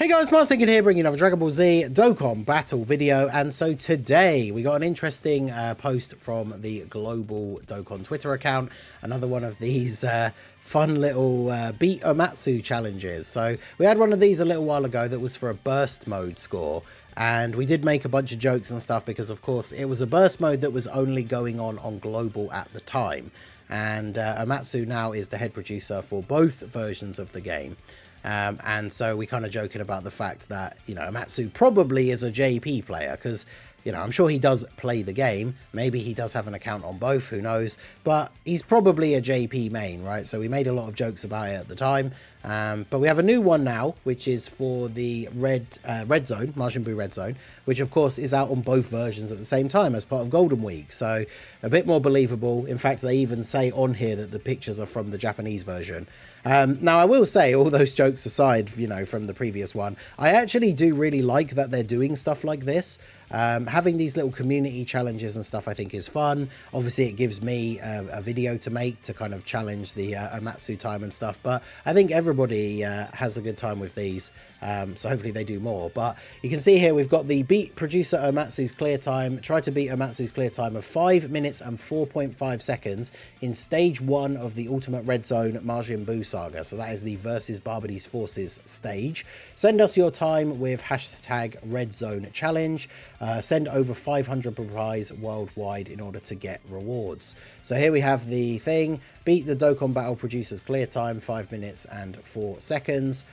Hey guys, Marsingin here, bringing another Dragon Ball Z Dokkan battle video. And so today we got an interesting post from the global Dokkan Twitter account. Another one of these fun little beat Omatsu challenges. So we had one of these a little while ago that was for a burst mode score. And we did make a bunch of jokes and stuff because, of course, it was a burst mode that was only going on global at the time. And Omatsu now is the head producer for both versions of the game. And so we kind of joking about the fact that, you know, Omatsu probably is a JP player because, you know, I'm sure he does play the game. Maybe he does have an account on both, who knows, but he's probably a JP main, right? So we made a lot of jokes about it at the time. But we have a new one now, which is for the Red Zone, Majin Buu Red Zone, which of course is out on both versions at the same time as part of Golden Week. So a bit more believable. In fact, they even say on here that the pictures are from the Japanese version. Now, I will say, all those jokes aside, you know, from the previous one, I actually do really like that they're doing stuff like this. Having these little community challenges and stuff I think is fun. Obviously, it gives me a video to make to kind of challenge the Omatsu time and stuff. But I think everybody has a good time with these. So hopefully they do more. But you can see here we've got the beat producer Omatsu's clear time. Try to beat Omatsu's clear time of 5 minutes and 4.5 seconds in stage 1 of the Ultimate Red Zone Majin Buu Saga. So that is the versus Barbady's Forces stage. Send us your time with hashtag Red Zone Challenge. Send over 500 replies worldwide in order to get rewards. So here we have the thing. Beat the Dokkan Battle Producer's clear time, 5 minutes and 4 seconds.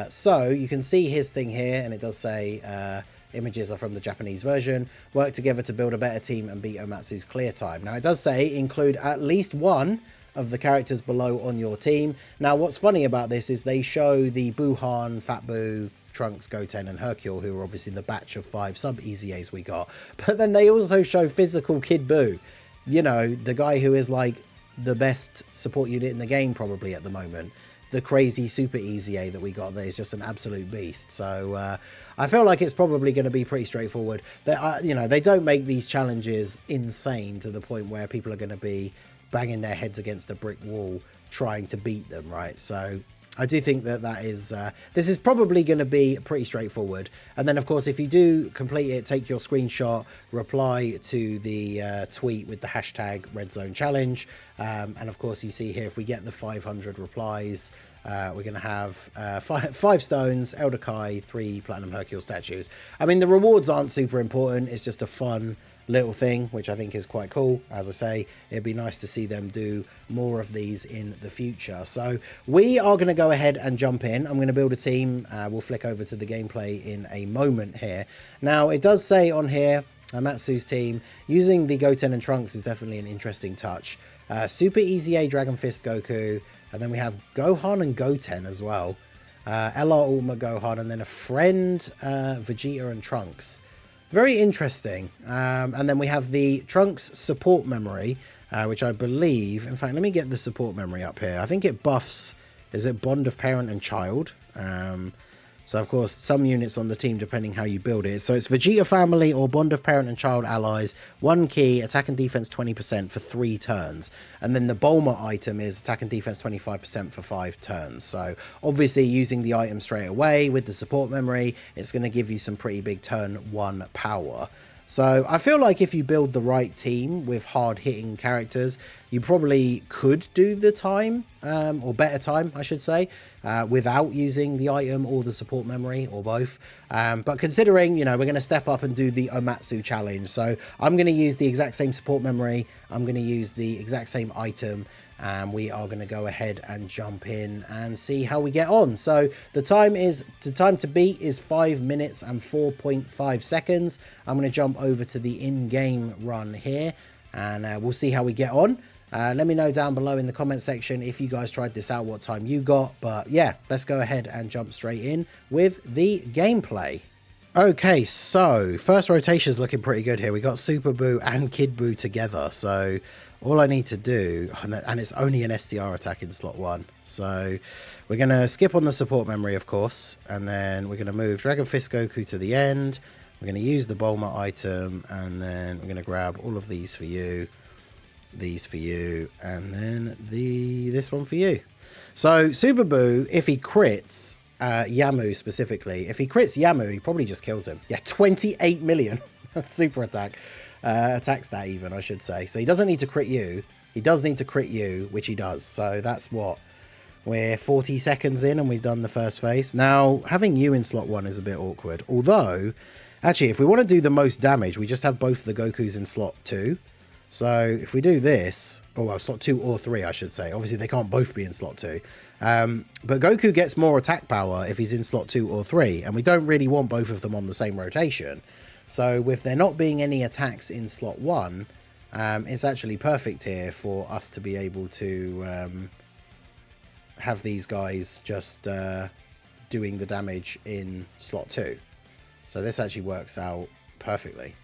So you can see his thing here, and it does say images are from the Japanese version. Work together to build a better team and beat Omatsu's clear time. Now it does say include at least one of the characters below on your team. Now what's funny about this is they show the Buuhan, Fat Buu, Trunks, Goten and Hercule, who are obviously the batch of 5 sub-EZAs we got. But then they also show physical Kid Buu. You know, the guy who is like the best support unit in the game probably at the moment. The crazy super EZA that we got there is just an absolute beast. So I feel like it's probably going to be pretty straightforward. You know, they don't make these challenges insane to the point where people are going to be banging their heads against a brick wall trying to beat them, right? So I do think that this is probably going to be pretty straightforward. And then, of course, if you do complete it, take your screenshot, reply to the tweet with the hashtag Red Zone Challenge. And, of course, you see here, if we get the 500 replies, we're going to have 5 stones, Elder Kai, 3 Platinum Hercule statues. I mean, the rewards aren't super important. It's just a fun little thing, which I think is quite cool. As I say, it'd be nice to see them do more of these in the future. So we are going to go ahead and jump in. I'm going to build a team. We'll flick over to the gameplay in a moment here. Now, it does say on here, Omatsu's team, using the Goten and Trunks is definitely an interesting touch. Super EZA Dragon Fist Goku, and then we have Gohan and Goten as well. LR Ultimate Gohan, and then a friend, Vegeta and Trunks. Very interesting. And then we have the Trunks support memory, which I believe, in fact, let me get the support memory up here. I think it buffs, is it Bond of Parent and Child? So, of course, some units on the team, depending how you build it. So it's Vegeta family or Bond of Parent and Child allies. 1 key, attack and defense 20% for 3 turns. And then the Bulma item is attack and defense 25% for 5 turns. So obviously using the item straight away with the support memory, it's going to give you some pretty big turn 1 power. So I feel like if you build the right team with hard-hitting characters, you probably could do the time, or better time, I should say, without using the item or the support memory, or both. But considering, you know, we're going to step up and do the Omatsu challenge, so I'm going to use the exact same support memory, I'm going to use the exact same item, and we are going to go ahead and jump in and see how we get on. So the time to beat is 5 minutes and 4.5 seconds. I'm going to jump over to the in-game run here, and we'll see how we get on. Let me know down below in the comment section if you guys tried this out, what time you got. But yeah, let's go ahead and jump straight in with the gameplay. Okay, so first rotation is looking pretty good here. We got Super Buu and Kid Buu together. So all I need to do, and it's only an SDR attack in slot 1. So we're going to skip on the support memory, of course. And then we're going to move Dragon Fist Goku to the end. We're going to use the Bulma item. And then we're going to grab all of these for you. These for you. And then this one for you. So Super Buu, if he crits, Yamu specifically. If he crits Yamu, he probably just kills him. Yeah, 28 million super attack. Attack stat even, I should say. So he doesn't need to crit you. He does need to crit you, which he does. So that's what? We're 40 seconds in and we've done the first phase. Now, having you in slot 1 is a bit awkward. Although, actually, if we want to do the most damage, we just have both the Gokus in slot 2. So if we do this, oh well, slot 2 or 3, I should say. Obviously, they can't both be in slot 2. But Goku gets more attack power if he's in slot 2 or 3. And we don't really want both of them on the same rotation. So with there not being any attacks in slot 1, it's actually perfect here for us to be able to have these guys just doing the damage in slot 2. So this actually works out perfectly.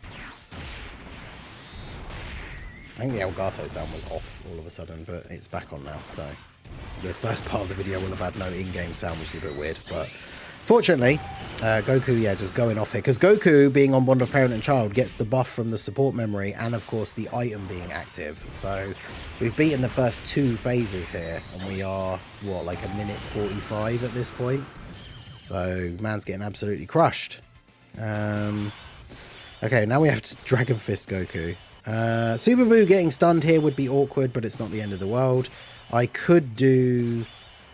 I think the Elgato sound was off all of a sudden, but it's back on now. So the first part of the video will have had no in-game sound, which is a bit weird. But fortunately, Goku, yeah, just going off here. Because Goku, being on Bond of Parent and Child, gets the buff from the support memory and, of course, the item being active. So we've beaten the first 2 phases here. And we are, what, like a minute 45 at this point? So man's getting absolutely crushed. Okay, now we have to Dragon Fist Goku. Super BUU getting stunned here would be awkward, but it's not the end of the world. I could do...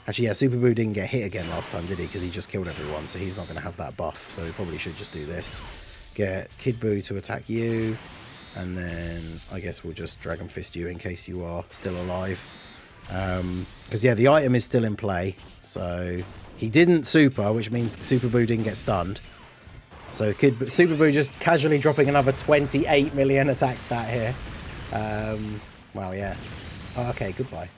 Actually, yeah, Super BUU didn't get hit again last time, did he? Because he just killed everyone, so he's not going to have that buff. So we probably should just do this. Get Kid BUU to attack you. And then I guess we'll just Dragon Fist you in case you are still alive. Because, yeah, the item is still in play. So he didn't super, which means Super BUU didn't get stunned. So Super BUU just casually dropping another 28 million attack stat here. Wow, yeah. Oh, okay, goodbye.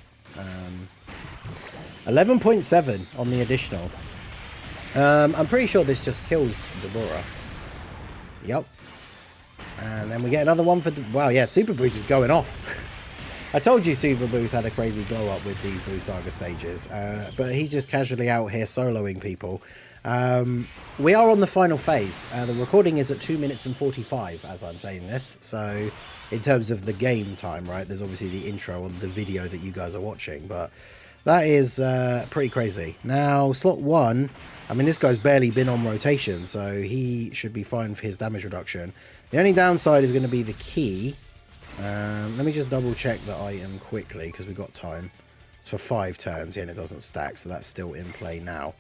11.7 on the additional. I'm pretty sure this just kills Deborah. Yep. And then we get another one for... Wow, yeah, Super BUU just going off. I told you Super BUU's had a crazy glow up with these BUU Saga stages. But he's just casually out here soloing people. We are on the final phase. The recording is at 2 minutes and 45 as I'm saying this. So in terms of the game time, right, there's obviously the intro on the video that you guys are watching. But that is pretty crazy. Now, slot 1, I mean, this guy's barely been on rotation, so he should be fine for his damage reduction. The only downside is going to be the key. Let me just double check the item quickly because we've got time. It's for 5 turns, yeah, and it doesn't stack, so that's still in play now.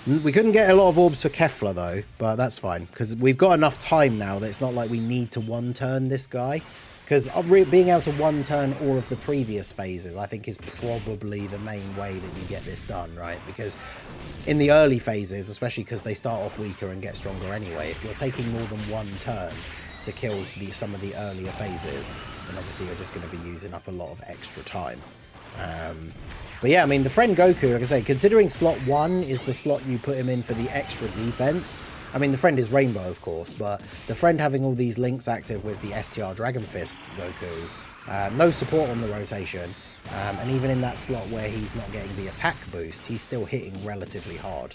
We couldn't get a lot of orbs for Kefla, though, but that's fine, because we've got enough time now that it's not like we need to one-turn this guy. Because being able to one-turn all of the previous phases, I think, is probably the main way that you get this done, right? Because in the early phases, especially because they start off weaker and get stronger anyway, if you're taking more than one turn to kill some of the earlier phases, then obviously you're just going to be using up a lot of extra time. But yeah, I mean, the friend Goku, like I say, considering slot 1 is the slot you put him in for the extra defense. I mean, the friend is Rainbow, of course, but the friend having all these links active with the STR Dragon Fist Goku, no support on the rotation, and even in that slot where he's not getting the attack boost, he's still hitting relatively hard.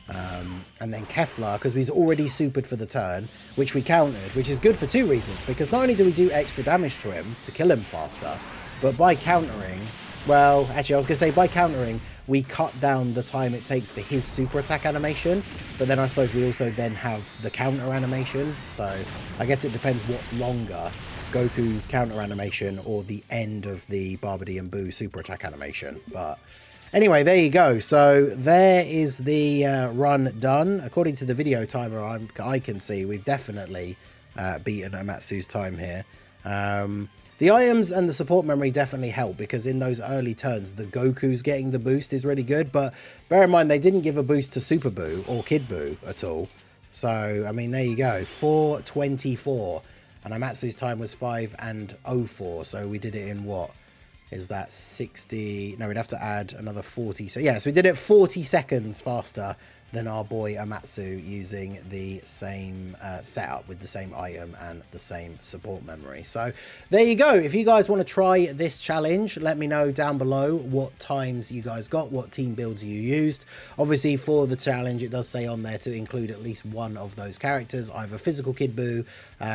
And then Kefla, because he's already supered for the turn, which we countered, which is good for 2 reasons, because not only do we do extra damage to him to kill him faster, but by countering... Well, actually, I was going to say, by countering, we cut down the time it takes for his super attack animation, but then I suppose we also then have the counter animation, so I guess it depends what's longer, Goku's counter animation or the end of the Barbary and BUU super attack animation. But anyway, there you go. So there is the run done. According to the video timer I can see, we've definitely beaten OMATSU'S time here. The items and the support memory definitely help, because in those early turns, the Goku's getting the boost is really good. But bear in mind, they didn't give a boost to Super BUU or Kid BUU at all. So, I mean, there you go. 4:24. And OMATSU'S time was 5:04. So we did it in what? Is that 60? No, we'd have to add another 40. So, yeah, so we did it 40 seconds faster than our boy OMATSU, using the same setup with the same item and the same support memory. So there you go. If you guys want to try this challenge, let me know down below what times you guys got, what team builds you used. Obviously, for the challenge, it does say on there to include at least one of those characters, either physical Kid BUU,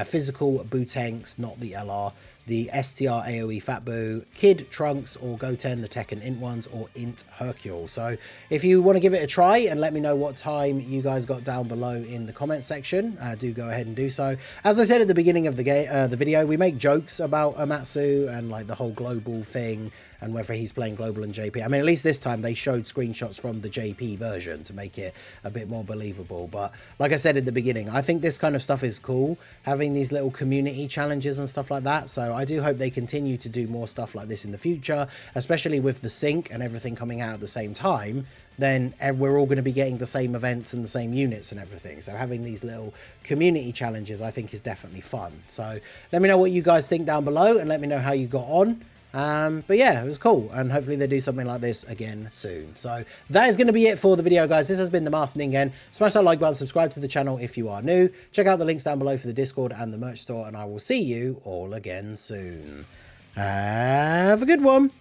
physical BUU tanks, not the LR, the STR AoE Fat Buu, Kid Trunks, or Goten, the Tekken Int ones, or Int Hercule. So if you want to give it a try and let me know what time you guys got down below in the comment section, do go ahead and do so. As I said at the beginning of the video, we make jokes about Omatsu and like the whole global thing and whether he's playing global and JP. I mean, at least this time they showed screenshots from the JP version to make it a bit more believable. But like I said at the beginning, I think this kind of stuff is cool, having these little community challenges and stuff like that. So I do hope they continue to do more stuff like this in the future, especially with the sync and everything coming out at the same time. Then we're all going to be getting the same events and the same units and everything. So having these little community challenges, I think, is definitely fun. So let me know what you guys think down below and let me know how you got on. But yeah, it was cool, and hopefully they do something like this again soon. So that is going to be it for the video, guys. This has been the Master Ningen. Smash that like button, subscribe to the channel if you are new. Check out the links down below for the Discord and the merch store, and I will see you all again soon. Have a good one.